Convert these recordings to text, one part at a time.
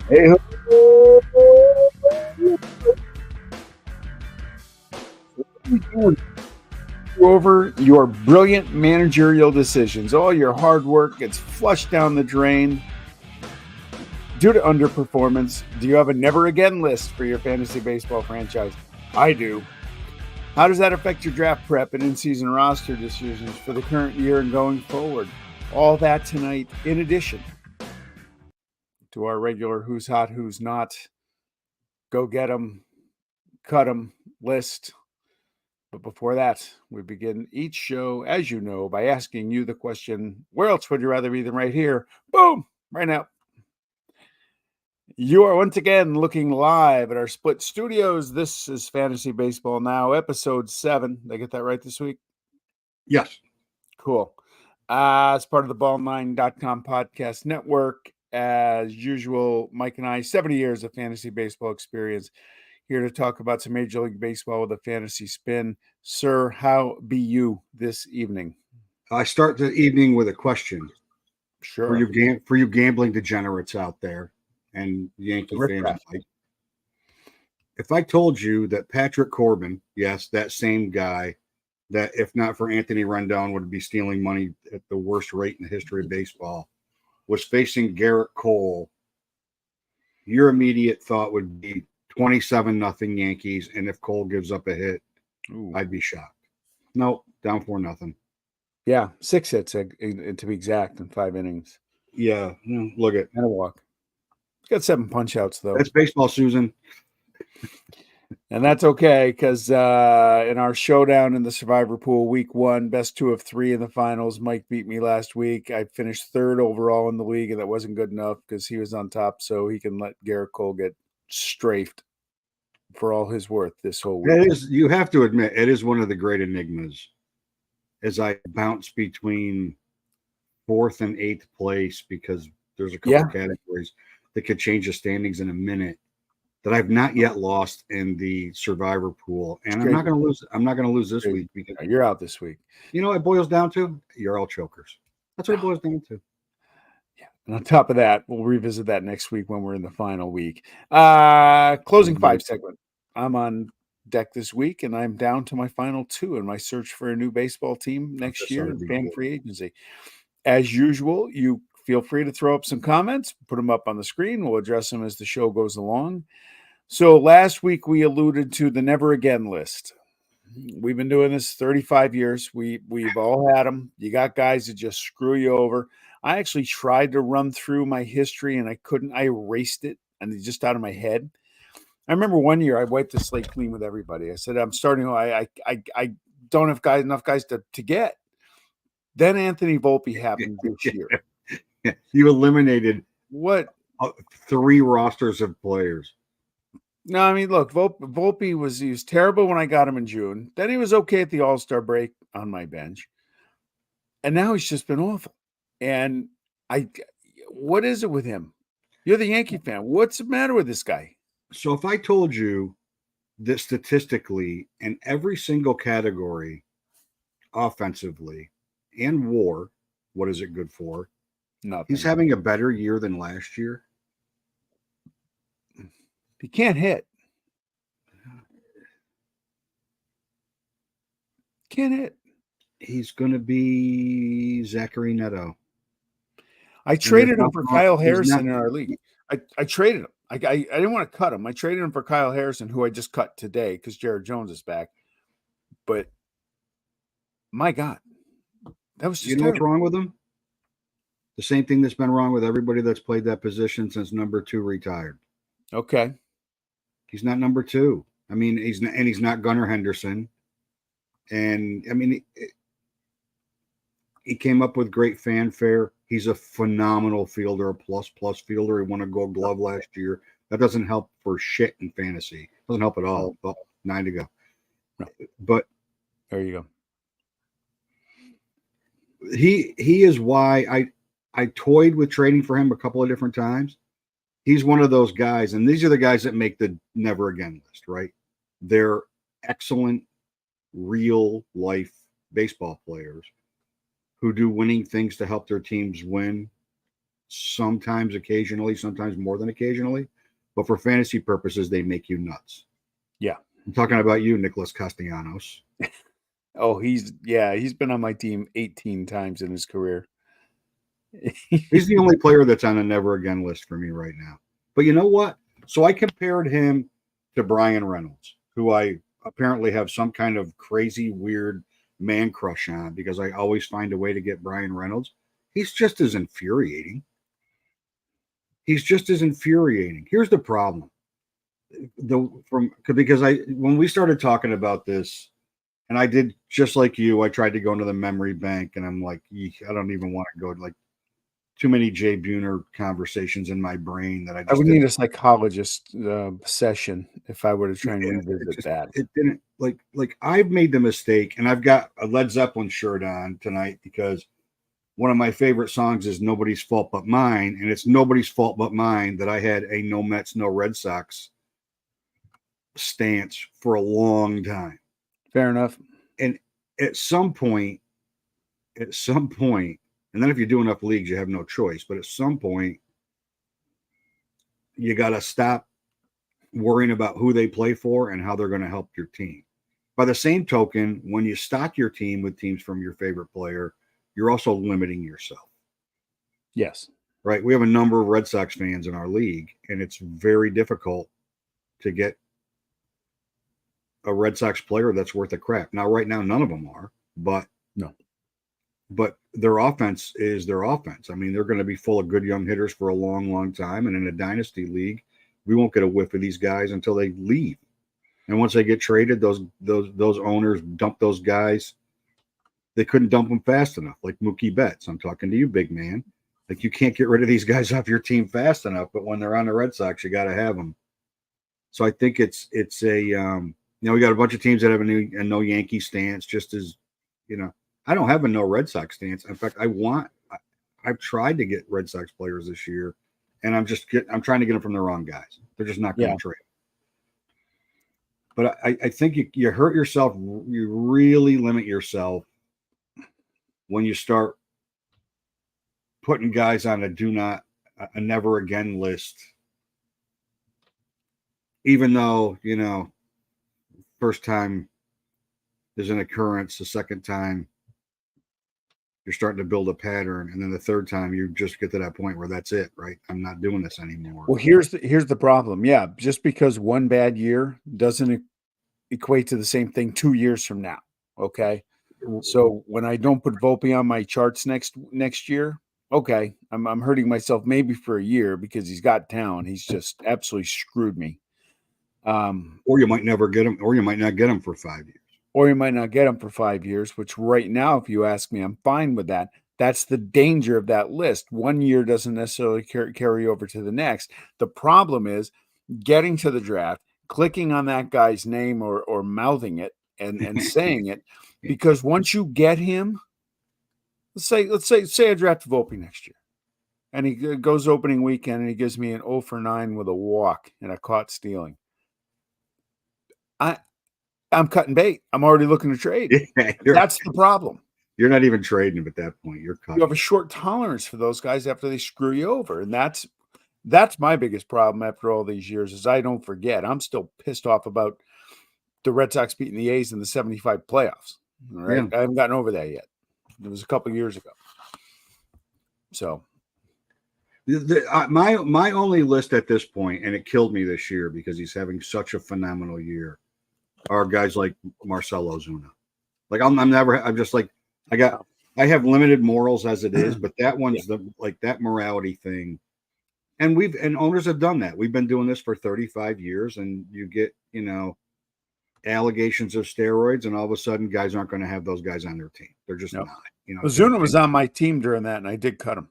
Hey, go over your brilliant managerial decisions. All your hard work gets flushed down the drain due to underperformance. Do you have a never again list for your fantasy baseball franchise? I do. How does that affect your draft prep and in season roster decisions for the current year and going forward? All that tonight, in addition to our regular who's hot, who's not, go get them, cut them list. But before that, we begin each show, as you know, by asking you the question, where else would you rather be than right here? Boom, right now. You are once again looking live at our split studios. This is Fantasy Baseball Now, episode 7. Did I get that right this week? Yes. Cool. As part of the ball9.com podcast network, as usual, Mike and I, 70 years of fantasy baseball experience, here to talk about some Major League Baseball with a fantasy spin. Sir, how be you this evening? I start the evening with a question Sure. for you gambling degenerates out there and Yankee Rick fans Raff. alike. If I told you that Patrick Corbin, yes, that same guy, that if not for Anthony Rendon would be stealing money at the worst rate in the history of baseball, was facing Garrett Cole, your immediate thought would be 27-0 Yankees, and if Cole gives up a hit, Ooh. I'd be shocked. No, down 4-0. Yeah, 6 hits to be exact in 5 innings. Yeah, look at And a walk. He's got 7 punch outs, though. that's baseball, Susan. And that's okay because in our showdown in the Survivor Pool, week 1, best 2 of 3 in the finals, Mike beat me last week. I finished 3rd overall in the league, and that wasn't good enough because he was on top, so he can let Garrett Cole get strafed for all his worth this whole week. It is, you have to admit, it is one of the great enigmas as I bounce between 4th and 8th place because there's a couple of categories that could change the standings in a minute that I've not yet lost in the Survivor Pool, and I'm not going to lose. I'm not going to lose this week because you're out this week. You know what it boils down to? You're all chokers. That's what it boils down to. Yeah. And on top of that, we'll revisit that next week when we're in the final week. Closing 5 segment. I'm on deck this week, and I'm down to my final 2 in my search for a new baseball team next year in fan free agency. As usual, you feel free to throw up some comments, put them up on the screen. We'll address them as the show goes along. So last week we alluded to the never again list. We've been doing this 35 years. We've all had them. You got guys that just screw you over. I actually tried to run through my history and I couldn't. I erased it and it's just out of my head. I remember one year I wiped the slate clean with everybody. I said, I'm starting. I don't have enough guys to get. Then Anthony Volpe happened this year. You eliminated what 3 rosters of players. No, I mean, look, Volpe he was terrible when I got him in June. Then he was okay at the All-Star break on my bench. And now he's just been awful. And what is it with him? You're the Yankee fan. What's the matter with this guy? So if I told you that statistically in every single category, offensively and WAR, what is it good for? Nothing. He's having a better year than last year. He can't hit. Can't hit. He's going to be Zachary Neto. I traded him for Kyle Harrison in our league. I traded him. I didn't want to cut him. I traded him for Kyle Harrison, who I just cut today because Jared Jones is back. But my God, that was just you know what's wrong with him? The same thing that's been wrong with everybody that's played that position since number 2 retired. Okay. He's not number 2. I mean, he's not Gunnar Henderson. And I mean, he came up with great fanfare. He's a phenomenal fielder, a plus fielder. He won a Gold Glove last year. That doesn't help for shit in fantasy. Doesn't help at all. Well, 9 to go. No. But there you go. He is why I toyed with trading for him a couple of different times. He's one of those guys, and these are the guys that make the never again list, right? They're excellent, real life baseball players who do winning things to help their teams win. sometimes, occasionally, sometimes more than occasionally. But for fantasy purposes, they make you nuts. Yeah. I'm talking about you, Nicholas Castellanos. Oh, he's been on my team 18 times in his career. He's the only player that's on a never again list for me right now. But you know what? So I compared him to Brian Reynolds, who I apparently have some kind of crazy, weird man crush on because I always find a way to get Brian Reynolds. He's just as infuriating. He's just as infuriating. Here's the problem. Because when we started talking about this, and I did just like you, I tried to go into the memory bank, and I'm like, I don't even want to go to like too many Jay Buhner conversations in my brain that I I just would didn't. need a psychologist session if I were to try and Yeah, revisit that. it didn't like I've made the mistake, and I've got a Led Zeppelin shirt on tonight because one of my favorite songs is Nobody's Fault But Mine, and it's nobody's fault but mine that I had a no Mets, no Red Sox stance for a long time. Fair enough. And at some point, and then if you do enough leagues, you have no choice. But at some point, you got to stop worrying about who they play for and how they're going to help your team. By the same token, when you stock your team with teams from your favorite player, you're also limiting yourself. Yes. Right? We have a number of Red Sox fans in our league, and it's very difficult to get a Red Sox player that's worth a crap. Now, right now, none of them are, but No. But their offense is their offense. I mean, they're going to be full of good young hitters for a long, long time. And in a dynasty league, we won't get a whiff of these guys until they leave. And once they get traded, those owners dump those guys. They couldn't dump them fast enough, like Mookie Betts. I'm talking to you, big man. Like you can't get rid of these guys off your team fast enough. But when they're on the Red Sox, you got to have them. So I think it's a we got a bunch of teams that have a no Yankee stance, just as I don't have a no Red Sox stance. In fact, I've tried to get Red Sox players this year, and I'm trying to get them from the wrong guys. They're just not going to trade. But I think you hurt yourself. You really limit yourself when you start putting guys on a never again list. Even though, first time is an occurrence, the second time you're starting to build a pattern, and then the third time you just get to that point where that's it, right? I'm not doing this anymore. Well, here's the problem. Yeah, just because one bad year doesn't equate to the same thing 2 years from now. Okay, so when I don't put Volpe on my charts next year, okay, I'm hurting myself maybe for a year because he's got talent. He's just absolutely screwed me. Or you might never get him, or you might not get him for 5 years. Or you might not get him for 5 years, which right now, if you ask me, I'm fine with that. That's the danger of that list. 1 year doesn't necessarily carry over to the next. The problem is getting to the draft, clicking on that guy's name or mouthing it and saying it, because once you get him, let's say I draft Volpe next year, and he goes opening weekend and he gives me an 0 for 9 with a walk and a caught stealing. I'm cutting bait. I'm already looking to trade. That's the problem. You're not even trading him at that point. You're cutting. You have a short tolerance for those guys after they screw you over, and that's my biggest problem after all these years. Is I don't forget. I'm still pissed off about the Red Sox beating the A's in the '75 playoffs. All right, I haven't gotten over that yet. It was a couple of years ago. So, my only list at this point, and it killed me this year because he's having such a phenomenal year, are guys like Marcell Ozuna. Like I'm just like I have limited morals as it is, but that one's that morality thing. And owners have done that. We've been doing this for 35 years, and you get, allegations of steroids, and all of a sudden guys aren't going to have those guys on their team. They're just not. Ozuna was on my team during that, and I did cut him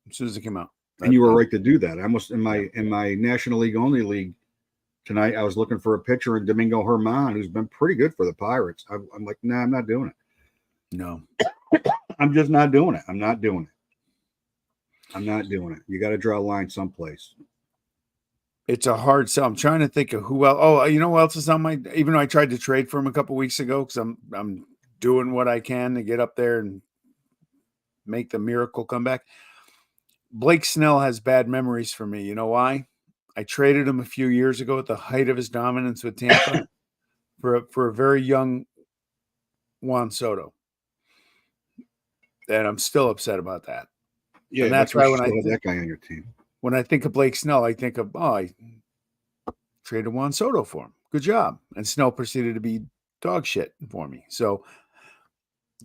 as soon as it came out. And you were right to do that. I almost in my National League only league tonight, I was looking for a pitcher in Domingo Germán, who's been pretty good for the Pirates. I'm like, nah, I'm not doing it. No. I'm just not doing it. I'm not doing it. You got to draw a line someplace. It's a hard sell. I'm trying to think of who else. Oh, you know who else is on my? Even though I tried to trade for him a couple weeks ago, because I'm doing what I can to get up there and make the miracle come back. Blake Snell has bad memories for me. You know why? I traded him a few years ago at the height of his dominance with Tampa for a very young Juan Soto, and I'm still upset about that. Yeah, And but that's you why should still have that guy on your team. when I think of Blake Snell, I think of I traded Juan Soto for him. Good job. And Snell proceeded to be dog shit for me. So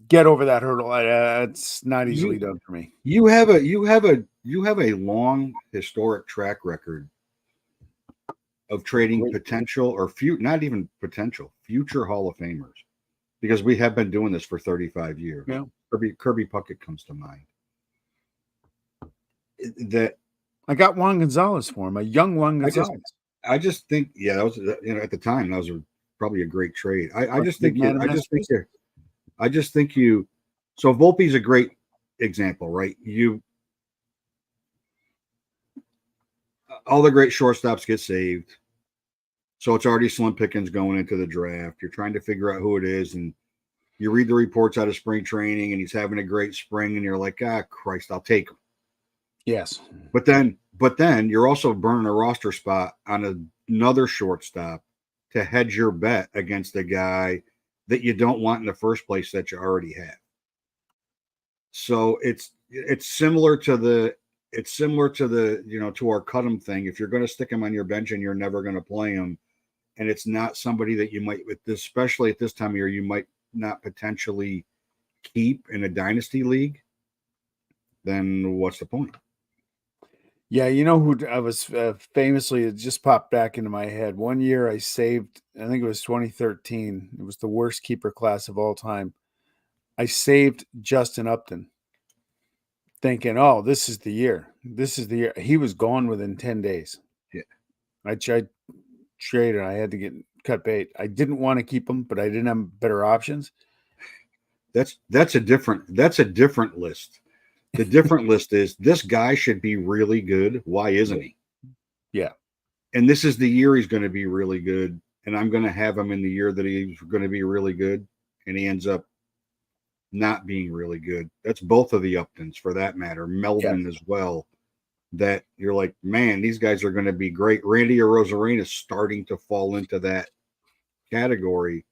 get over that hurdle. It's not easily done for me. You have a long historic track record of trading potential or not even potential future Hall of Famers, because we have been doing this for 35 years. Yeah. Kirby Puckett comes to mind. That I got Juan Gonzalez for him, a young Juan Gonzalez. I just think, yeah, that was, at the time that was probably a great trade. I just think you. So Volpe's a great example, right? All the great shortstops get saved. So it's already slim pickings going into the draft. You're trying to figure out who it is, and you read the reports out of spring training, and he's having a great spring, and you're like, Christ, I'll take him. Yes. But then you're also burning a roster spot on another shortstop to hedge your bet against a guy that you don't want in the first place that you already have. So it's similar to the to our cut him thing. If you're going to stick him on your bench and you're never going to play him, and it's not somebody that you might, especially at this time of year, you might not potentially keep in a dynasty league, then what's the point? Yeah, you know who I was famously, it just popped back into my head. One year I saved, I think it was 2013. It was the worst keeper class of all time. I saved Justin Upton, thinking, oh, this is the year. This is the year. He was gone within 10 days. Yeah. I traded. I had to get cut bait. I didn't want to keep him, but I didn't have better options. That's a different list. The different list is, this guy should be really good. Why isn't he? Yeah. And this is the year he's going to be really good. And I'm going to have him in the year that he's going to be really good. And he ends up not being really good. That's both of the Uptons, for that matter. Melvin as well. That you're like, man, these guys are going to be great. Randy Arozarena is starting to fall into that category.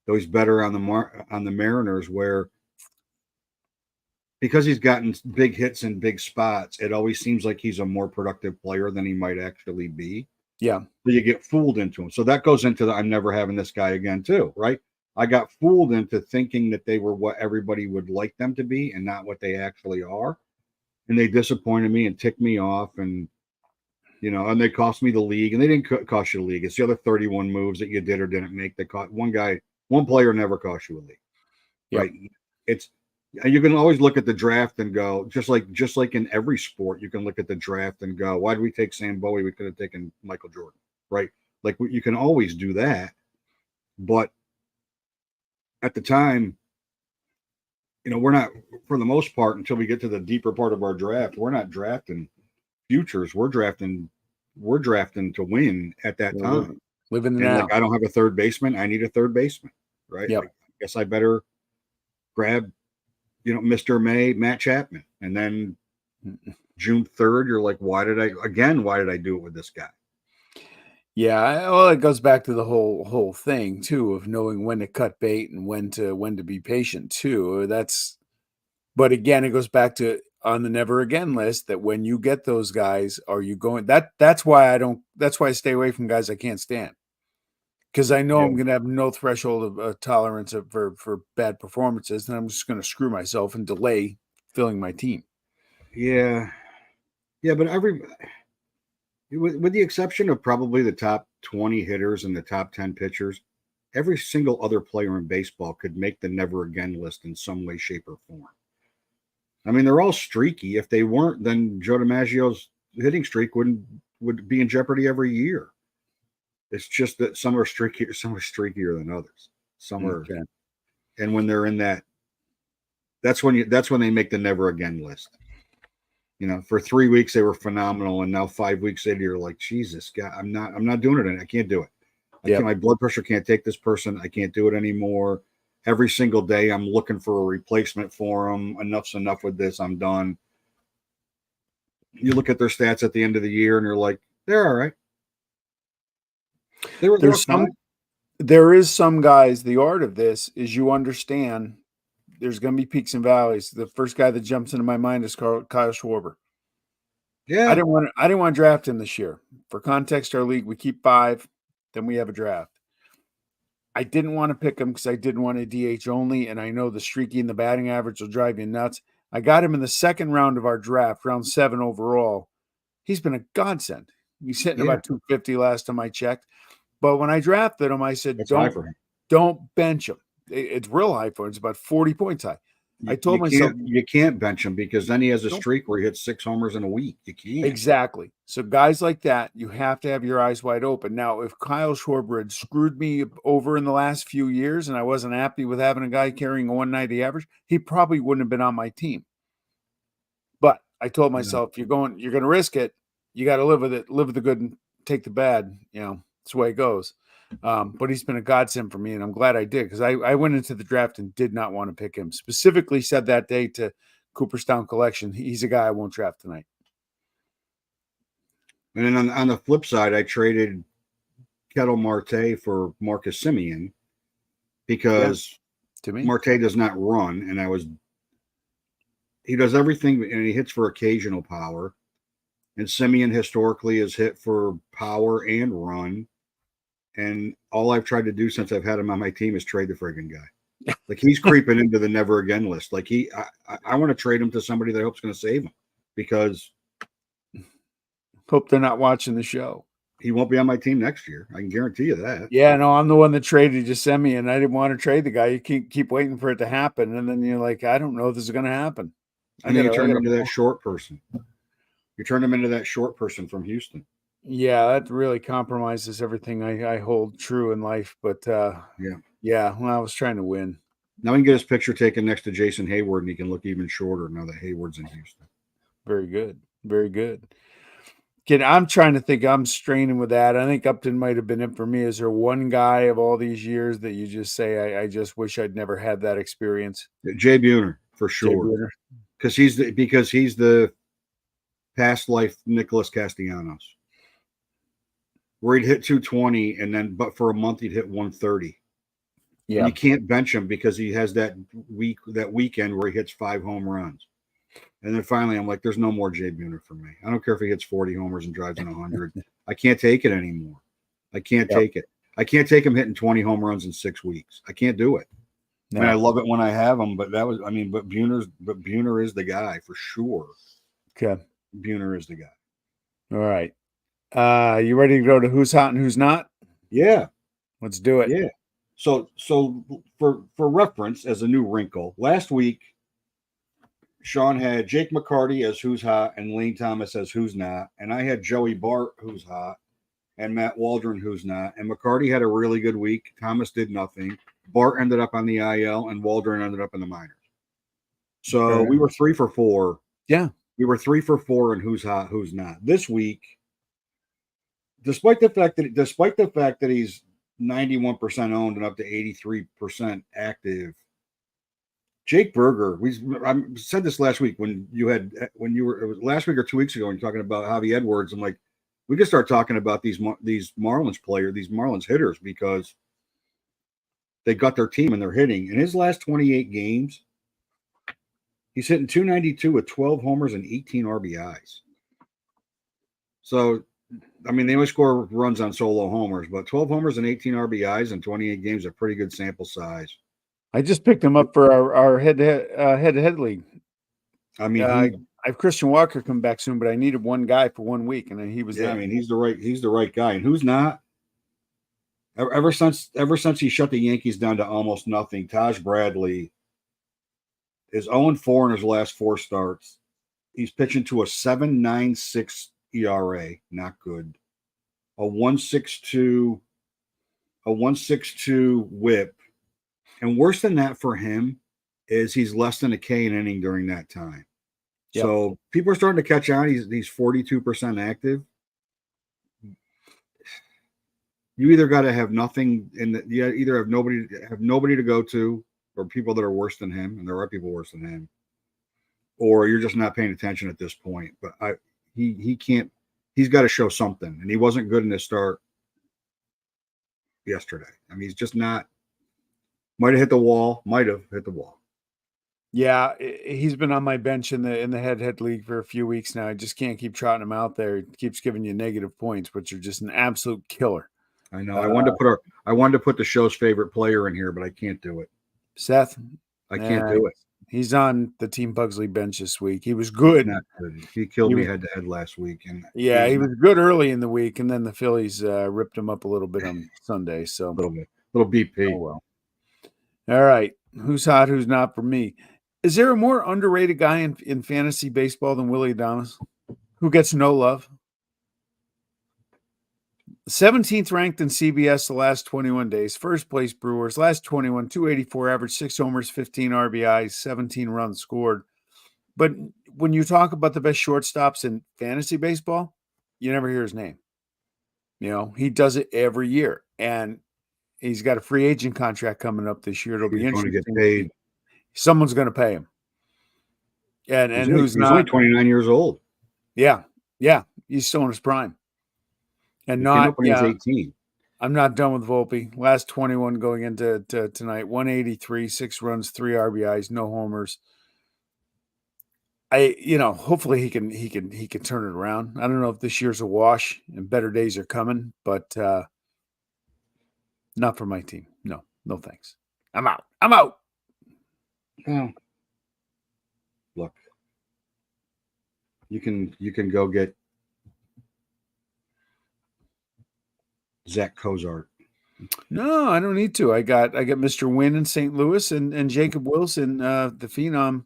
Though he's better on the Mariners, where because he's gotten big hits in big spots, it always seems like he's a more productive player than he might actually be. Yeah. So you get fooled into him. So that goes into I'm never having this guy again too, right? I got fooled into thinking that they were what everybody would like them to be and not what they actually are. And they disappointed me and ticked me off, and and they cost me the league, and they didn't cost you the league. It's the other 31 moves that you did or didn't make that cost one player never cost you a league. Yep. Right. You can always look at the draft and go, just like in every sport, you can look at the draft and go, why did we take Sam Bowie? We could have taken Michael Jordan, right? Like, you can always do that. But at the time, we're not, for the most part, until we get to the deeper part of our draft, we're not drafting futures. We're drafting to win at that time. Living now. Like, I don't have a third baseman. I need a third baseman, right? Yep. I guess I better grab Mr. May, Matt Chapman. And then June 3rd, you're like, why did I do it with this guy? Yeah, well, it goes back to the whole thing too, of knowing when to cut bait and when to be patient too. But again, it goes back to, on the never again list, that when you get those guys, are you going, that's why I stay away from guys I can't stand. Because I know I'm going to have no threshold of tolerance for bad performances, and I'm just going to screw myself and delay filling my team. Yeah. Yeah, but with the exception of probably the top 20 hitters and the top 10 pitchers, every single other player in baseball could make the never again list in some way, shape, or form. I mean, they're all streaky. If they weren't, then Joe DiMaggio's hitting streak would be in jeopardy every year. It's just that some are streakier than others. Some are, and when they're in that's when they make the never again list. For 3 weeks they were phenomenal, and now 5 weeks later you're like, Jesus, God, I'm not doing it. I can't do it. My blood pressure can't take this person. I can't do it anymore. Every single day I'm looking for a replacement for them. Enough's enough with this. I'm done. you look at their stats at the end of the year and you're like, they're all right. They're There's fine. there is some guys, the art of this is you understand there's going to be peaks and valleys. The first guy that jumps into my mind is Kyle Schwarber. Yeah. I didn't want to draft him this year. For context, our league, we keep 5, then we have a draft. I didn't want to pick him because I didn't want a DH only, and I know the streaky and the batting average will drive you nuts. I got him in the second round of our draft, round 7 overall. He's been a godsend. He's hitting Yeah. about 250 last time I checked. But when I drafted him, I said, That's high for him. don't bench him. It's real high for him. It's about 40 points high. I told myself, you can't bench him because then he has a streak where he hits 6 homers in a week. You can't. Exactly. So guys like that, you have to have your eyes wide open. Now, if Kyle Schwarber had screwed me over in the last few years and I wasn't happy with having a guy carrying a 190 average, he probably wouldn't have been on my team. But I told myself, you're going to risk it. You got to live with it, live with the good and take the bad. That's the way it goes. But he's been a godsend for me, and I'm glad I did because I went into the draft and did not want to pick him. Specifically said that day to Cooperstown Collection, he's a guy I won't draft tonight. And then on the flip side, I traded Kettle Marte for Marcus Semien because to me, Marte does not run, and he does everything, and he hits for occasional power. And Semien historically has hit for power and run. And all I've tried to do since I've had him on my team is trade the friggin' guy. Like he's creeping into the never again list. Like I want to trade him to somebody that I hope's going to save him because hope they're not watching the show. He won't be on my team next year. I can guarantee you that. Yeah, no, I'm the one that traded Yosemite, and I didn't want to trade the guy. You keep waiting for it to happen, and then you're like, I don't know if this is going to happen. And then you turn him into that short person. You turn him into that short person from Houston. Yeah, that really compromises everything I hold true in life. But yeah. Well, I was trying to win. Now we can get his picture taken next to Jason Hayward, and he can look even shorter now that Hayward's in Houston. Very good. Very good. I'm trying to think. I'm straining with that. I think Upton might have been it for me. Is there one guy of all these years that you just say, I just wish I'd never had that experience? Jay Buhner, for sure. Because he's the past life Nicholas Castellanos, where he'd hit 220 and then, but for a month he'd hit 130. Yeah, and you can't bench him because he has that weekend where he hits 5 home runs. And then finally, I'm like, there's no more Jay Buhner for me. I don't care if he hits 40 homers and drives in 100. I can't take it anymore. I can't take it. I can't take him hitting 20 home runs in 6 weeks. I can't do it. No. I mean, I love it when I have him, but Buhner is the guy for sure. Okay. Buhner is the guy. All right. You ready to go to who's hot and who's not? Yeah. Let's do it. Yeah. So for reference, as a new wrinkle, last week, Sean had Jake McCarty as who's hot and Lane Thomas as who's not. And I had Joey Bart who's hot and Matt Waldron who's not. And McCarty had a really good week. Thomas did nothing. Bart ended up on the IL and Waldron ended up in the minors. So we were 3 for 4. Yeah. We were 3 for 4 in who's hot, who's not. This week, despite the fact that he's 91% owned and up to 83% active, Jake Berger, I said this last week it was last week or 2 weeks ago when you're talking about Javi Edwards. I'm like, we just start talking about these Marlins these Marlins hitters because they got their team and they're hitting. In his last 28 games, he's hitting 292 with 12 homers and 18 RBIs. So, I mean, they only score runs on solo homers, but 12 homers and 18 RBIs in 28 games is a pretty good sample size. I just picked him up for our head-to-head league. I mean, I have Christian Walker come back soon, but I needed one guy for 1 week, and then he was. Yeah, I mean, he's the right guy, and who's not? Ever since he shut the Yankees down to almost nothing, Taj Bradley is 0-4 in his last 4 starts. He's pitching to a 7.96 ERA, not good. A 1.62 WHIP. And worse than that for him is he's less than a K an inning during that time. Yep. So people are starting to catch on. He's 42% active. You either got to have nothing you either have nobody to go to, or people that are worse than him, and there are people worse than him, or you're just not paying attention at this point. But he can't. He's got to show something, and he wasn't good in his start yesterday. I mean, he's just not. Might have hit the wall. Might have hit the wall. Yeah, he's been on my bench in the head league for a few weeks now. I just can't keep trotting him out there. He keeps giving you negative points, which are just an absolute killer. I know. I wanted to put the show's favorite player in here, but I can't do it. Seth, I can't do it. He's on the Team Pugsley bench this week. He was good. He killed me head to head last week, and he was good early in the week, and then the Phillies ripped him up a little bit on Sunday. So a little bit, little BP. Oh well. All right, who's hot? Who's not for me? Is there a more underrated guy in fantasy baseball than Willie Adames, who gets no love? 17th ranked in CBS the last 21 days. First place Brewers, last 21, 284 average, 6 homers, 15 RBIs, 17 runs scored. But when you talk about the best shortstops in fantasy baseball, you never hear his name. You know, he does it every year. And he's got a free agent contract coming up this year. It'll be interesting. Going to get paid. Someone's going to pay him. And he's only 29 years old. Yeah. He's still in his prime. And he came up when he was 18. I'm not done with Volpe. Last 21 going into tonight. 183, 6 runs, 3 RBIs, no homers. Hopefully he can turn it around. I don't know if this year's a wash and better days are coming, but not for my team. No thanks. I'm out. Well, look, you can go get Zach Cozart. No, I don't need to. I got Mr. Wynn in St. Louis and Jacob Wilson, the phenom,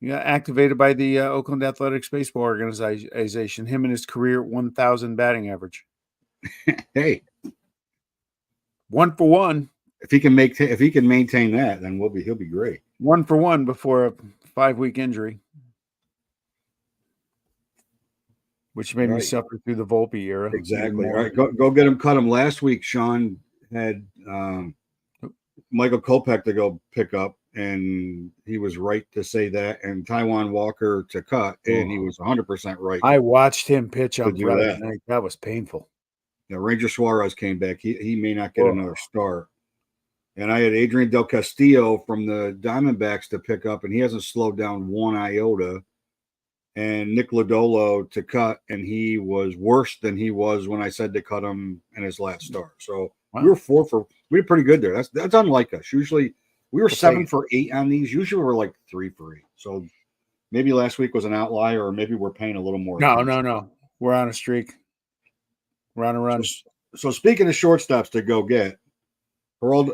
activated by the Oakland Athletics Baseball Organization. Him and his career 1,000 batting average. Hey, 1 for 1. If he can maintain that, then he'll be great. 1 for 1 before a 5-week injury, which made me suffer through the Volpe era. Exactly. All right, go get him. Cut him. Last week, Sean had Michael Kopech to go pick up, and he was right to say that, and Taijuan Walker to cut, and he was 100% right. I watched him pitch on Friday night. That was painful. Now, Ranger Suarez came back. He may not get another start. And I had Adrian Del Castillo from the Diamondbacks to pick up, and he hasn't slowed down one iota. And Nick Lodolo to cut, and he was worse than he was when I said to cut him in his last start. So we were we did pretty good there. That's unlike us. Usually we were 7 for 8 on these. Usually we're like 3 for 8. So maybe last week was an outlier, or maybe we're paying a little more attention. No. We're on a streak. We're on a run. So speaking of shortstops to go get, Harold,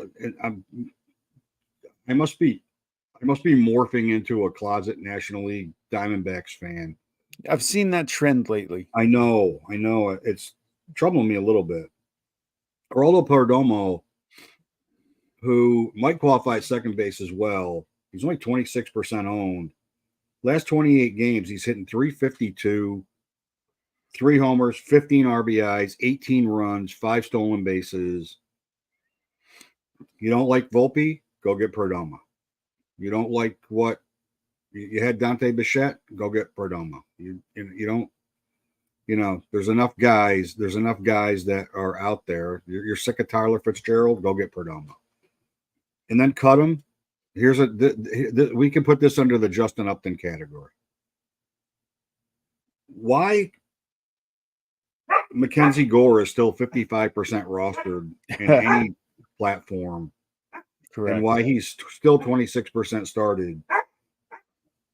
I must be morphing into a closet National League Diamondbacks fan. I've seen that trend lately. I know. It's troubling me a little bit. Geraldo Perdomo, who might qualify at second base as well, he's only 26% owned. Last 28 games, he's hitting 352, 3 homers, 15 RBIs, 18 runs, 5 stolen bases. You don't like Volpe? Go get Perdomo. You don't like what you had Dante Bichette? Go get Perdomo. You don't. There's enough guys. There's enough guys that are out there. You're sick of Tyler Fitzgerald? Go get Perdomo, and then cut him. We can put this under the Justin Upton category. Why Mackenzie Gore is still 55% rostered in any platform? Correct. And why he's still 26% started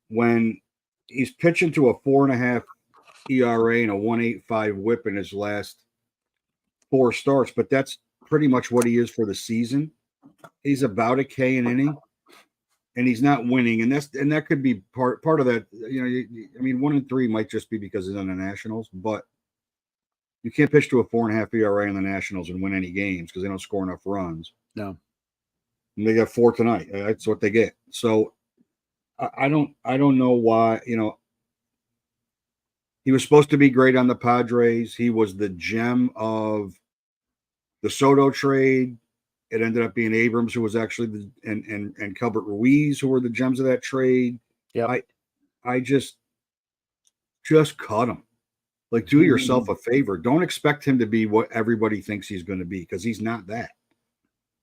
when he's pitching to a 4.5 ERA and a 1.85 WHIP in his last 4 starts, but that's pretty much what he is for the season. He's about a K an inning, and he's not winning, and that could be part of that. 1 and 3 might just be because he's on the Nationals, but you can't pitch to a 4.5 ERA in the Nationals and win any games because they don't score enough runs. No. And they got 4 tonight. That's what they get. So I don't know why. He was supposed to be great on the Padres. He was the gem of the Soto trade. It ended up being Abrams, who was actually and Kelbert Ruiz, who were the gems of that trade. Yeah, I just cut him. Like, do yourself a favor. Don't expect him to be what everybody thinks he's going to be, because he's not that.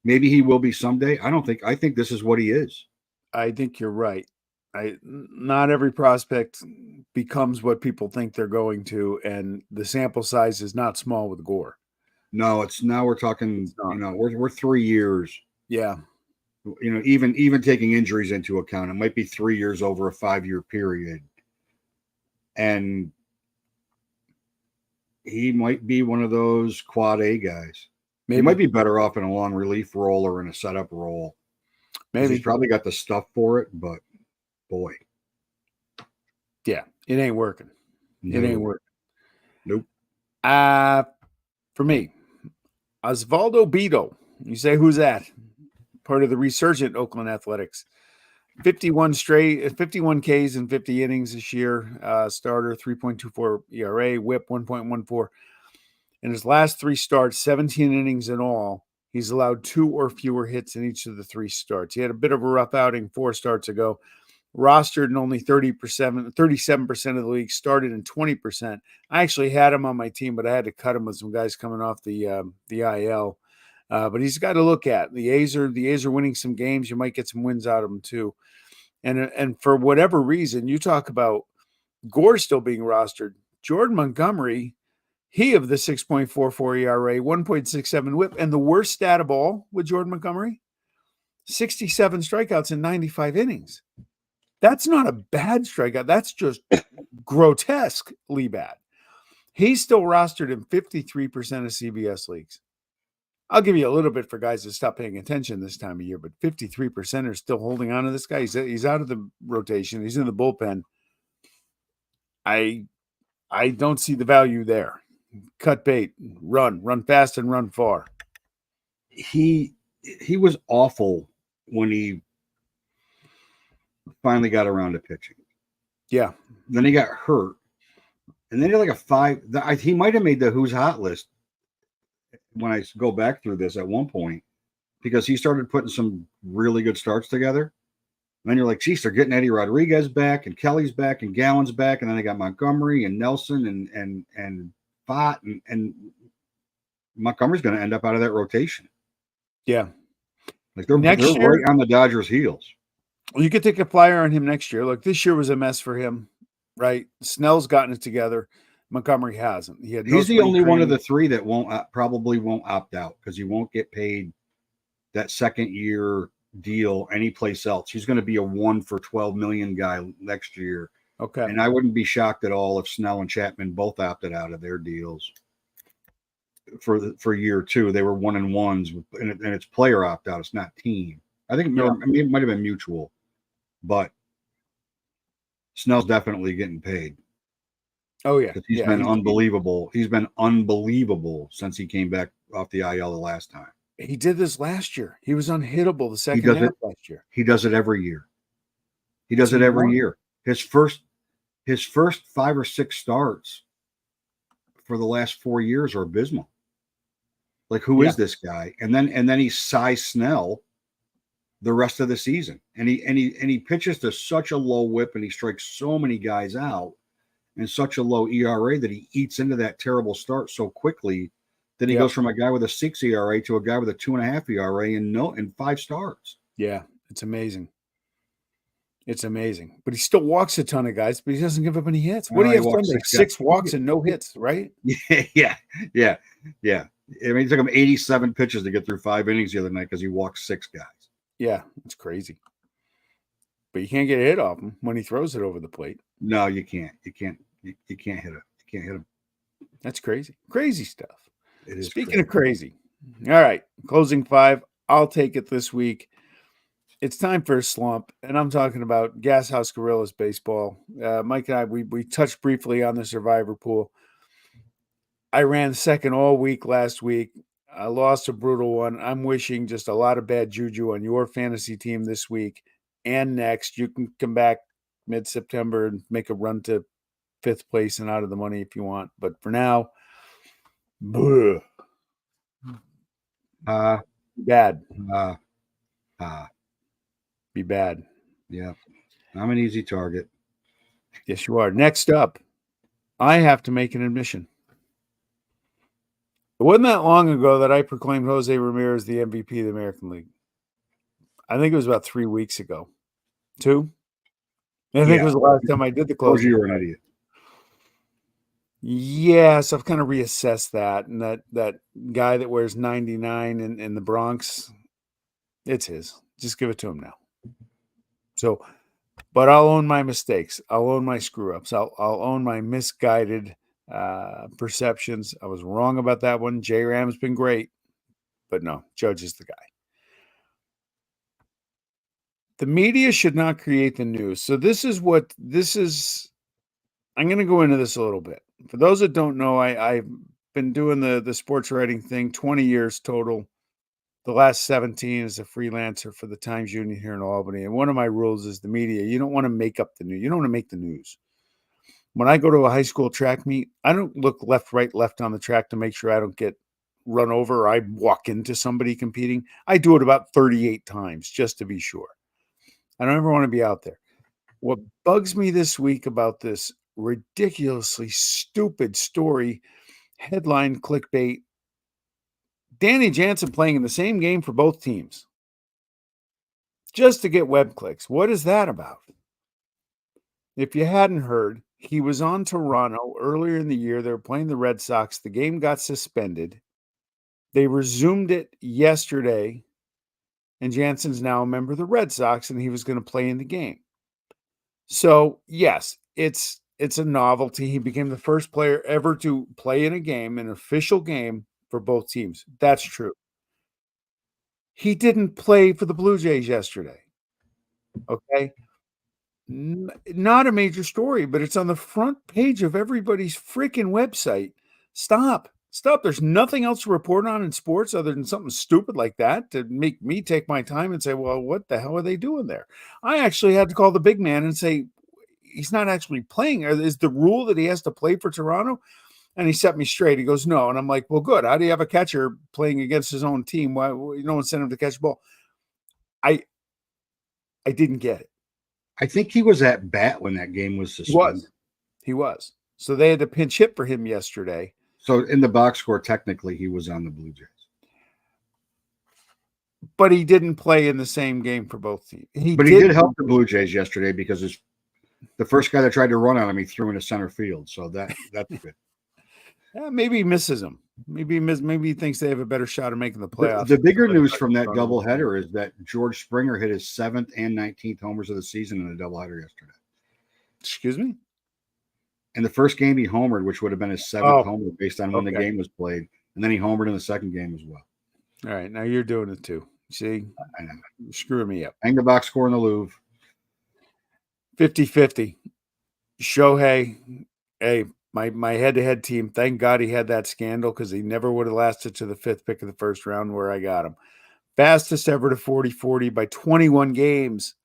Maybe he will be someday. I think this is what he is. I think you're right. Not every prospect becomes what people think they're going to, and the sample size is not small with Gore. No, it's now we're talking, we're 3 years. Yeah. Even taking injuries into account, it might be 3 years over a 5-year period. And he might be one of those quad A guys. Maybe. He might be better off in a long relief role or in a setup role. Maybe he's probably got the stuff for it, but boy. Yeah, it ain't working. No. It ain't working. Nope. For me, Osvaldo Beto. You say, who's that? Part of the resurgent Oakland Athletics. 51 Ks in 50 innings this year. Starter, 3.24 ERA, whip 1.14. In his last 3 starts, 17 innings in all, he's allowed 2 or fewer hits in each of the 3 starts. He had a bit of a rough outing 4 starts ago. Rostered in only 37% of the league, started in 20%. I actually had him on my team, but I had to cut him with some guys coming off the IL. But he's got to look at. The A's are winning some games. You might get some wins out of them too. And for whatever reason, you talk about Gore still being rostered. Jordan Montgomery, he of the 6.44 ERA, 1.67 whip, and the worst stat of all with Jordan Montgomery, 67 strikeouts in 95 innings. That's not a bad strikeout. That's just grotesquely bad. He's still rostered in 53% of CBS leagues. I'll give you a little bit for guys that stop paying attention this time of year, but 53% are still holding on to this guy. He's out of the rotation. He's in the bullpen. I don't see the value there. Cut bait, run fast and run far. He was awful when he finally got around to pitching. Yeah. Then he got hurt. And then he had like a 5. He might have made the Who's Hot list when I go back through this at one point, because he started putting some really good starts together. And then you're like, geez, they're getting Eddie Rodriguez back, and Kelly's back, and Gallen's back, and then they got Montgomery and Nelson and Fott, and Montgomery's going to end up out of that rotation. Yeah. Like they're right on the Dodgers' heels. Well, you could take a flyer on him next year. Look, this year was a mess for him, right? Snell's gotten it together. Montgomery hasn't. He's the only one of the 3 that probably won't opt out, because he won't get paid that second year deal anyplace else. He's going to be a 1 for $12 million guy next year. Okay. And I wouldn't be shocked at all if Snell and Chapman both opted out of their deals for year 2. They were 1-and-1s, and it's player opt out. It's not team. I think it might have been mutual, but Snell's definitely getting paid. Oh yeah, he's been unbelievable. He's been unbelievable since he came back off the IL the last time. He did this last year. He was unhittable the second half last year. He does it every year. His first 5 or 6 starts for the last 4 years are abysmal. Like, who is this guy? And then he size Snell the rest of the season, and he pitches to such a low whip, and he strikes so many guys out, and such a low ERA that he eats into that terrible start so quickly that he goes from a guy with a 6 ERA to a guy with a 2.5 ERA in 5 starts. Yeah, it's amazing. It's amazing. But he still walks a ton of guys, but he doesn't give up any hits. What do you have Sunday? 6 walks and no hits, right? Yeah. I mean, it took him 87 pitches to get through 5 innings the other night because he walked 6 guys. Yeah, it's crazy. But you can't get a hit off him when he throws it over the plate. No, you can't. You can't hit it. You can't hit him. That's crazy. Crazy stuff. It is. Speaking of crazy. All right. Closing 5. I'll take it this week. It's time for a slump, and I'm talking about Gas House Gorillas baseball. Mike and I, we touched briefly on the Survivor pool. I ran second all week last week. I lost a brutal one. I'm wishing just a lot of bad juju on your fantasy team this week and next. You can come back mid-September and make a run to 5th place and out of the money if you want. But for now, bad. Be bad. Yeah. I'm an easy target. Yes, you are. Next up, I have to make an admission. It wasn't that long ago that I proclaimed Jose Ramirez the MVP of the American League. I think it was about 3 weeks ago. 2? I think it was the last time I did the Told you closing. you were an idiot. Yes, I've kind of reassessed that, and that guy that wears 99 in the Bronx, it's his. Just give it to him now. So, but I'll own my mistakes. I'll own my screw ups. I'll own my misguided perceptions. I was wrong about that one. J Ram's been great, but no, Judge is the guy. The media should not create the news. So this is. I'm going to go into this a little bit. For those that don't know, I've been doing the sports writing thing 20 years total. The last 17 as a freelancer for the Times Union here in Albany. And one of my rules is the media, you don't want to make up the news. You don't want to make the news. When I go to a high school track meet, I don't look left, right, left on the track to make sure I don't get run over or I walk into somebody competing. I do it about 38 times just to be sure. I don't ever want to be out there. What bugs me this week about this ridiculously stupid story, headline clickbait, Danny Jansen playing in the same game for both teams just to get web clicks. What is that about? If you hadn't heard, he was on Toronto earlier in the year. They were playing the Red Sox. The game got suspended. They resumed it yesterday, and Jansen's now a member of the Red Sox, and he was going to play in the game. So, yes, it's a novelty. He became the first player ever to play in a game, an official game for both teams. That's true. He didn't play for the Blue Jays yesterday. Okay. Not a major story, but it's on the front page of everybody's freaking website. Stop. Stop. There's nothing else to report on in sports other than something stupid like that to make me take my time and say, well, what the hell are they doing there? I actually had to call the big man and say, he's not actually playing. Is the rule that he has to play for Toronto? And he set me straight. He goes, no. And I'm like, well, good. How do you have a catcher playing against his own team? Why no one sent him to catch the ball? I didn't get it. I think he was at bat when that game was suspended. He was. So they had to pinch hit for him yesterday. So in the box score, technically, he was on the Blue Jays. But he didn't play in the same game for both teams. He did help the Blue Jays yesterday because the first guy that tried to run on him, he threw into center field. So that's good. Yeah, maybe he misses him. Maybe he thinks they have a better shot of making the playoffs. The bigger news from that doubleheader is that George Springer hit his 7th and 19th homers of the season in a doubleheader yesterday. Excuse me? In the first game, he homered, which would have been his 7th homer based on when the game was played. And then he homered in the second game as well. All right. Now you're doing it too. See? I know. You're screwing me up. Hang the box score in the Louvre. 50-50. Shohei, hey, my head-to-head team, thank God he had that scandal because he never would have lasted to the 5th pick of the first round where I got him. Fastest ever to 40-40 by 21 games.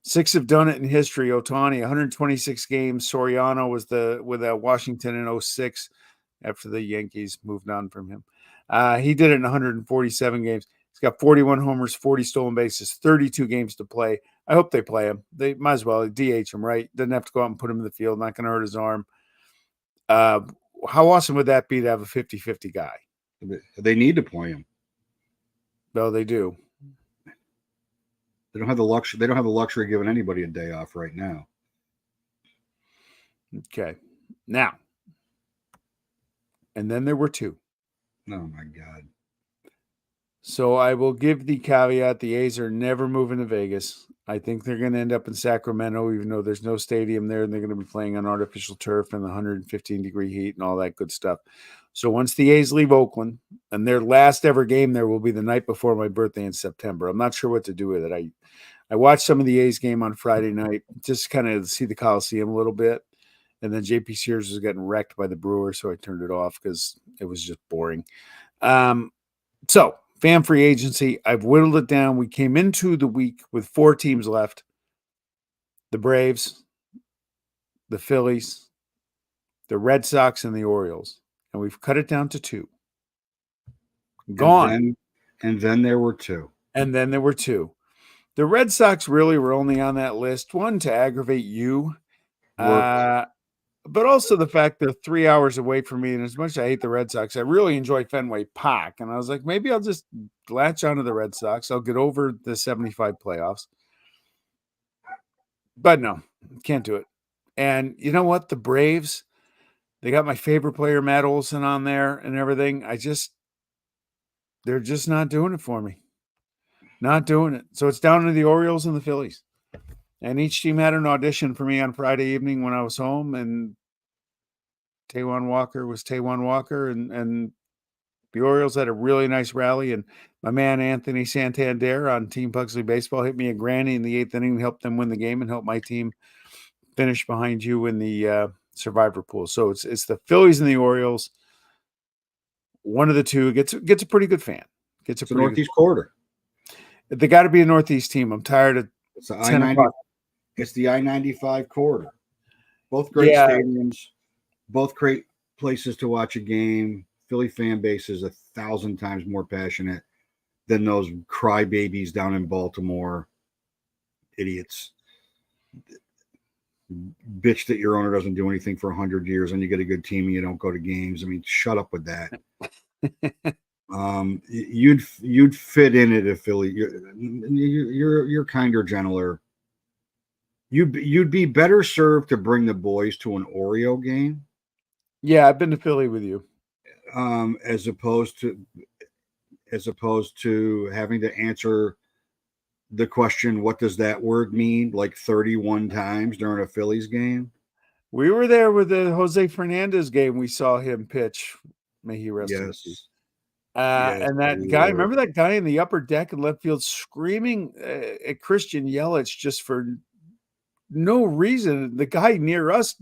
6 have done it in history. Ohtani, 126 games. Soriano was with Washington in 06 after the Yankees moved on from him. He did it in 147 games. He's got 41 homers, 40 stolen bases, 32 games to play. I hope they play him. They might as well DH him, right? Doesn't have to go out and put him in the field. Not going to hurt his arm. How awesome would that be to have a 50-50 guy? They need to play him. No, they do. They don't have the luxury. They don't have the luxury of giving anybody a day off right now. Okay. Now, and then there were 2. Oh my God. So I will give the caveat: the A's are never moving to Vegas. I think they're going to end up in Sacramento, even though there's no stadium there, and they're going to be playing on artificial turf in the 115-degree heat and all that good stuff. So once the A's leave Oakland, and their last ever game there will be the night before my birthday in September. I'm not sure what to do with it. I watched some of the A's game on Friday night, just kind of see the Coliseum a little bit. And then JP Sears was getting wrecked by the Brewers, so I turned it off because it was just boring. So fan free agency, I've whittled it down. We came into the week with 4 teams left: the Braves, the Phillies, the Red Sox, and the Orioles. And we've cut it down to 2. Gone. And then there were 2. And then there were 2. The Red Sox really were only on that list, one, to aggravate you. but also the fact they're 3 hours away from me. And as much as I hate the Red Sox, I really enjoy Fenway Park. And I was like, maybe I'll just latch onto the Red Sox. I'll get over the 75 playoffs. But no, can't do it. And you know what? The Braves, they got my favorite player, Matt Olson, on there and everything. They're just not doing it for me. Not doing it. So it's down to the Orioles and the Phillies. And each team had an audition for me on Friday evening when I was home. And Taijuan Walker was Taijuan Walker. And the Orioles had a really nice rally. And my man, Anthony Santander on Team Pugsley Baseball, hit me a granny in the 8th inning, helped them win the game and helped my team finish behind you in the survivor pool. So it's the Phillies and the Orioles. One of the two gets a pretty good fan. Gets a It's the pretty Northeast Corridor. They got to be a Northeast team. I'm tired of It's the 10 I-90. o'clock. It's the I-95 corridor. Both great stadiums, both great places to watch a game. Philly fan base is 1,000 times more passionate than those crybabies down in Baltimore. Idiots. Bitch that your owner doesn't do anything for 100 years and you get a good team and you don't go to games. I mean, shut up with that. You'd fit in at a Philly. You're kinder, gentler. You'd be better served to bring the boys to an Oreo game. Yeah, I've been to Philly with you. As opposed to having to answer the question, what does that word mean, like 31 times during a Phillies game. We were there with the Jose Fernandez game. We saw him pitch. May he rest in peace. Yes, and that guy, remember that guy in the upper deck in left field screaming at Christian Yelich just for no reason? The guy near us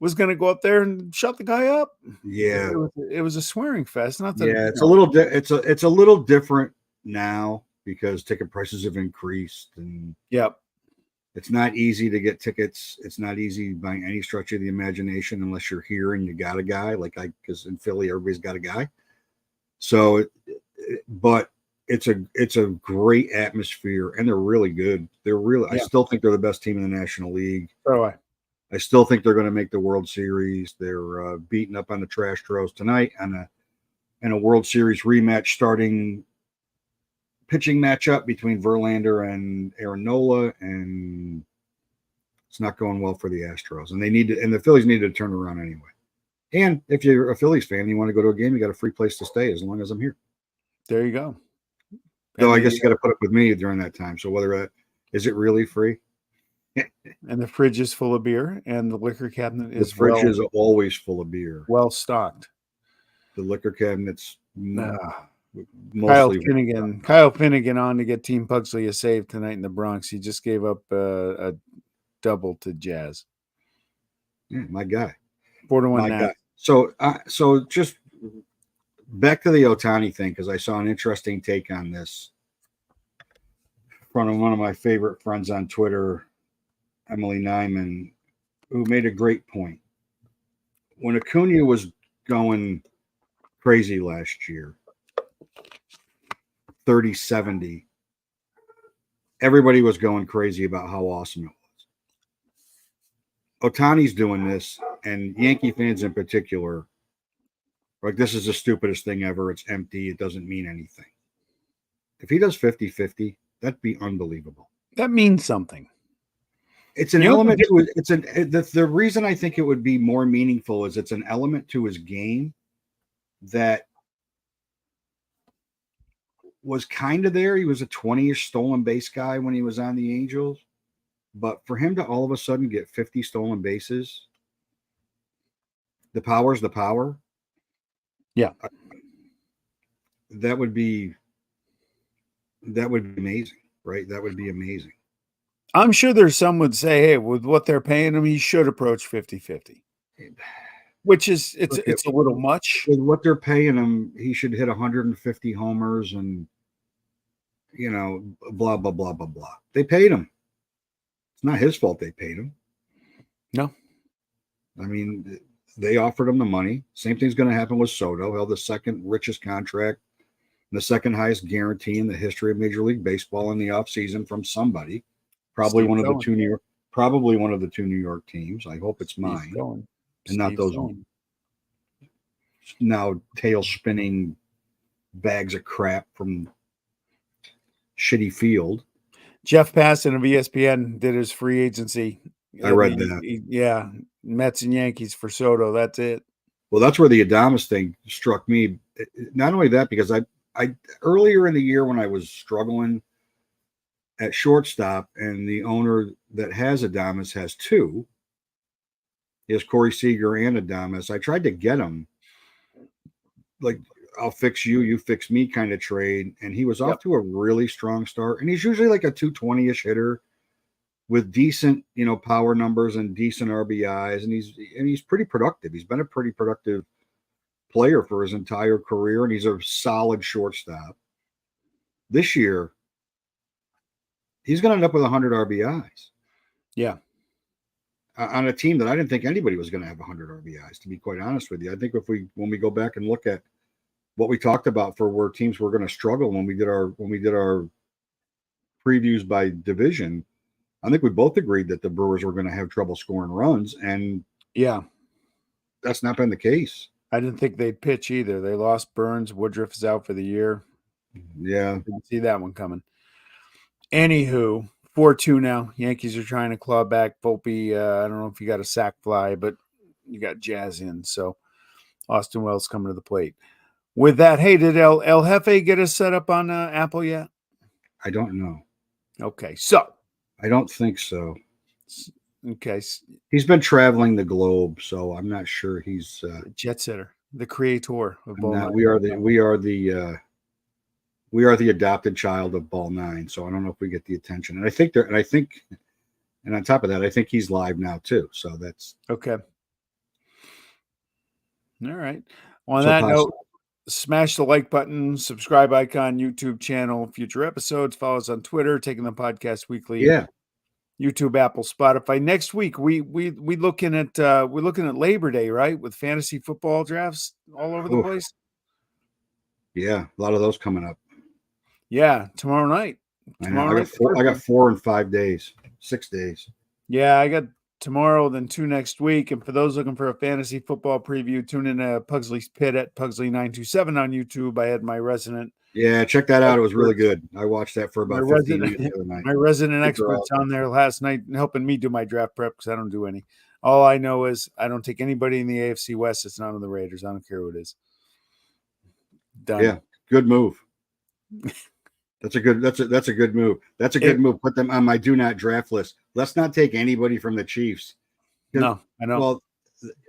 was going to go up there and shut the guy up. Yeah, it was a swearing fest. Not that, yeah, it's a little it's a little different now because ticket prices have increased, and it's not easy to get tickets. It's not easy by any stretch of the imagination unless you're here and you got a guy because in Philly everybody's got a guy. So, but it's a great atmosphere, and they're really good. They're really. I still think they're the best team in the National League. So I still think they're going to make the World Series. They're beating up on the Trash Tros tonight in a World Series rematch, starting pitching matchup between Verlander and Aaron Nola, and it's not going well for the Astros. And the Phillies need to turn around anyway. And if you're a Phillies fan and you want to go to a game, you got a free place to stay as long as I'm here. There you go. Though I guess you got to put up with me during that time. So is it really free? And the fridge is full of beer, and the liquor cabinet is is always full of beer, well stocked. The liquor cabinet's mostly Kyle Finnegan on to get Team Pugsley a save tonight in the Bronx. He just gave up a double to Jazz. Yeah, my guy. 4-1 now. So just back to the Ohtani thing, because I saw an interesting take on this from one of my favorite friends on Twitter, Emily Nyman, who made a great point. When Acuna was going crazy last year, 30-70, everybody was going crazy about how awesome it was. Ohtani's doing this, and Yankee fans in particular, like, this is the stupidest thing ever. It's empty. It doesn't mean anything. If he does 50-50, that'd be unbelievable. That means something. It's an element to it. The reason I think it would be more meaningful is it's an element to his game that was kind of there. He was a 20-ish stolen base guy when he was on the Angels. But for him to all of a sudden get 50 stolen bases, the power's the power. Yeah. That would be amazing, right? That would be amazing. I'm sure there's some would say, hey, with what they're paying him, he should approach 50-50. Which is it's a little much. With what they're paying him, he should hit 150 homers and blah blah blah blah blah. They paid him. It's not his fault they paid him. No. I mean, they offered him the money. Same thing's going to happen with Soto. He'll have the second richest contract, the second highest guarantee in the history of Major League Baseball in the offseason from somebody. Probably one of the two New York teams. I hope it's mine. and not Steve those Sloan. now tail spinning bags of crap from shitty field. Jeff Passan of ESPN did his free agency. I read that. Yeah, Mets and Yankees for Soto. That's it. Well, that's where the Adames thing struck me. Not only that, because I earlier in the year when I was struggling at shortstop, and the owner that has Adames has two. He has Corey Seager and Adames. I tried to get him, like, I'll fix you, you fix me kind of trade, and he was off to a really strong start. And he's usually like a 220-ish hitter with decent, power numbers and decent RBIs, and he's pretty productive. He's been a pretty productive player for his entire career, and he's a solid shortstop. This year, he's going to end up with 100 RBIs. Yeah. On a team that I didn't think anybody was going to have 100 RBIs, to be quite honest with you. I think when we go back and look at what we talked about for where teams were going to struggle when we did our previews by division, I think we both agreed that the Brewers were going to have trouble scoring runs, and yeah, that's not been the case. I didn't think they'd pitch either. They lost Burns. Woodruff is out for the year. Yeah, didn't see that one coming. Anywho, 4-2 now. Yankees are trying to claw back. Volpe, I don't know if you got a sac fly, but you got Jazz in. So Austin Wells coming to the plate. With that, hey, did El Jefe get us set up on Apple yet? I don't know. Okay, so. I don't think so. Okay. He's been traveling the globe, so I'm not sure he's jet setter, the creator of Ball 9. We are the adopted child of Ball 9, so I don't know if we get the attention. And on top of that, I think he's live now too. So that's okay. All right. On that note, smash the like button, subscribe icon, YouTube channel, future episodes, follow us on Twitter, Taking the Podcast Weekly. Yeah. YouTube, Apple, Spotify. Next week we looking at Labor Day, right? With fantasy football drafts all over the place. Yeah, a lot of those coming up. Yeah, tomorrow night. I got 4 and 5 days, 6 days. Yeah, I got tomorrow, then 2 next week. And for those looking for a fantasy football preview, tune in to Pugsley's Pit at Pugsley927 on YouTube. I had my resident. Yeah, check that out. It was really good. I watched that for about 15 minutes the other night. My resident expert's on there last night helping me do my draft prep because I don't do any. All I know is I don't take anybody in the AFC West that's not on the Raiders. I don't care who it is. Done. Yeah, good move. That's a good move. That's a good move. Put them on my do not draft list. Let's not take anybody from the Chiefs. No, I know. Well,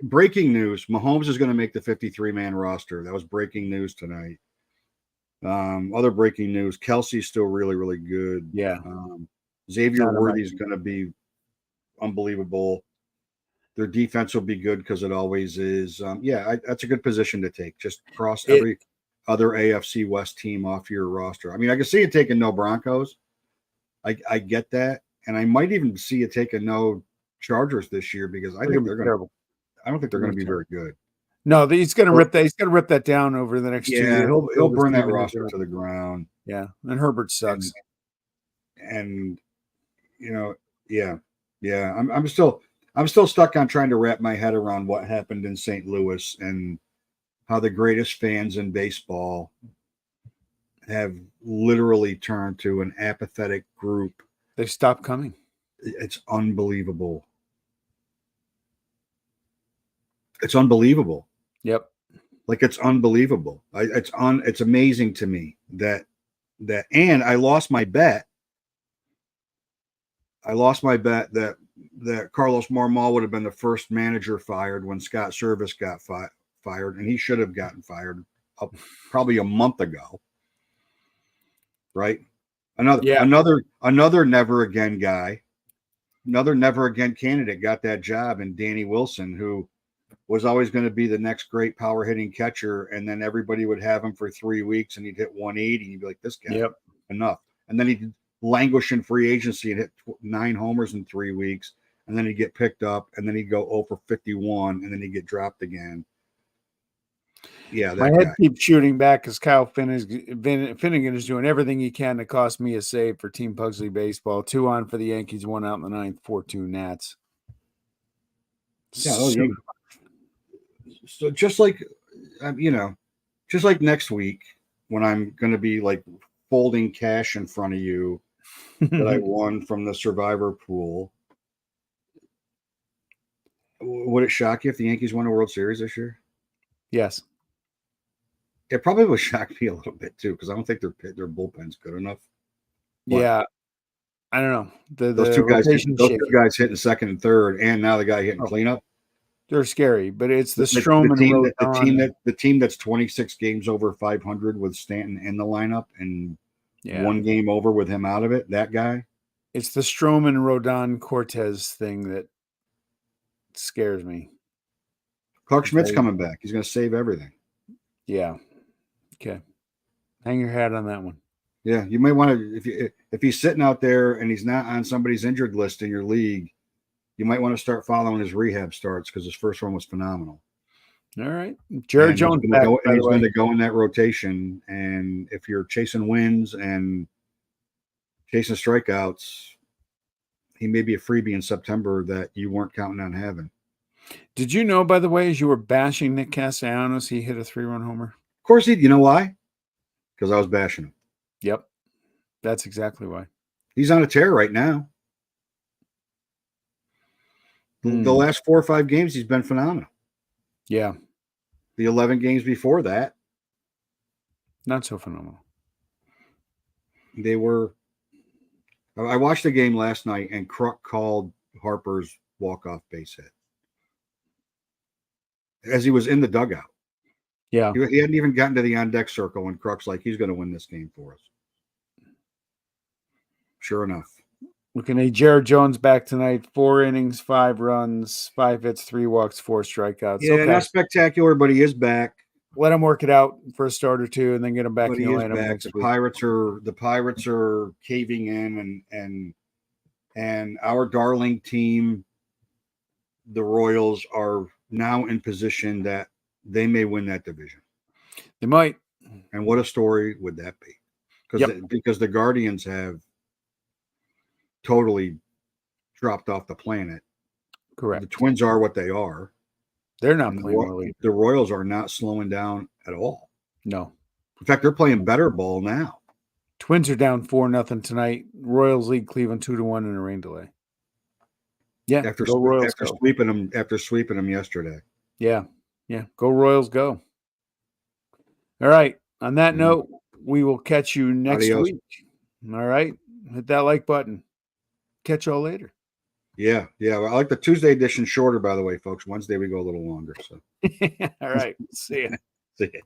breaking news: Mahomes is going to make the 53-man roster. That was breaking news tonight. Other breaking news: Kelsey's still really, really good. Yeah. Xavier Worthy is going to be unbelievable. Their defense will be good because it always is. That's a good position to take. Just cross every other AFC West team off your roster. I mean, I can see you taking no Broncos. I get that, and I might even see you taking no Chargers this year because I think they're going to. I don't think they're going to be very good. No, he's going to rip that. He's going to rip that down over the next 2 years. He'll burn that roster to the ground. Yeah, and Herbert sucks. And I'm still stuck on trying to wrap my head around what happened in St. Louis and how the greatest fans in baseball have literally turned to an apathetic group. They've stopped coming. It's unbelievable. It's unbelievable. Yep. Like it's unbelievable. It's amazing to me that and I lost my bet. That Carlos Marmol would have been the first manager fired when Scott Service got fired, and he should have gotten fired probably a month ago. Right? Another never again guy, another never again candidate got that job, and Danny Wilson, who was always going to be the next great power hitting catcher, and then everybody would have him for 3 weeks, and he'd hit 180, and you'd be like, "This guy, enough." And then he'd languish in free agency and hit 9 homers in 3 weeks, and then he'd get picked up, and then he'd go 0 for 51, and then he'd get dropped again. Yeah, my head keeps shooting back because Kyle Finnegan is doing everything he can to cost me a save for Team Pugsley baseball. 2 on for the Yankees, 1 out in the 9th, 4-2 Nats. Yeah, So just like next week when I'm going to be like folding cash in front of you that I won from the survivor pool. Would it shock you if the Yankees won a World Series this year? Yes. It probably would shock me a little bit too because I don't think their bullpen's good enough. But Yeah. I don't know. The those two guys, rotation those two shaky. guys hitting second and third, and now the guy hitting Oh, cleanup. they're scary, but it's the The Stroman team that Rodon. the team that's 26 games over 500 with Stanton in the lineup and Yeah. one game over with him out of it. That guy. It's the Stroman Rodon Cortez thing that scares me. Clark Schmidt's coming back. He's going to save everything. Yeah. Okay. Hang your hat on that one. Yeah, you might want to if he's sitting out there and he's not on somebody's injured list in your league, you might want to start following his rehab starts because his first one was phenomenal. All right, Jared Jones back, by he's the way. going to go in that rotation, and if you're chasing wins and chasing strikeouts, he may be a freebie in September that you weren't counting on having. Did you know, by the way, as you were bashing Nick Castellanos, he hit a 3-run homer? Of course he. You know why? Because I was bashing him. Yep, that's exactly why. He's on a tear right now. The last 4 or 5 games, he's been phenomenal. Yeah. The 11 games before that, not so phenomenal. They were. I watched the game last night, and Kruk called Harper's walk-off base hit as he was in the dugout. Yeah. He hadn't even gotten to the on-deck circle, and Kruk's like, he's going to win this game for us. Sure enough. Looking at Jared Jones back tonight, 4 innings, 5 runs, 5 hits, 3 walks, 4 strikeouts. Yeah, okay. Not spectacular, but he is back. Let him work it out for a start or two, and then get him back but in the lineup next week. The Pirates are caving in, and our darling team, the Royals, are now in position that they may win that division. They might. And what a story would that be? Because the Guardians have totally dropped off the planet. Correct. The Twins are what they are. They're not playing well. The Royals are not slowing down at all. No. In fact, they're playing better ball now. Twins are down 4-0 tonight. Royals lead Cleveland 2-1 in a rain delay. Yeah, after sweeping them yesterday. Yeah. Go Royals, go. All right. On that note, we will catch you next week. All right. Hit that like button. Catch y'all later. Yeah. Well, I like the Tuesday edition shorter, by the way, folks. Wednesday we go a little longer. So. All right. See ya. See ya.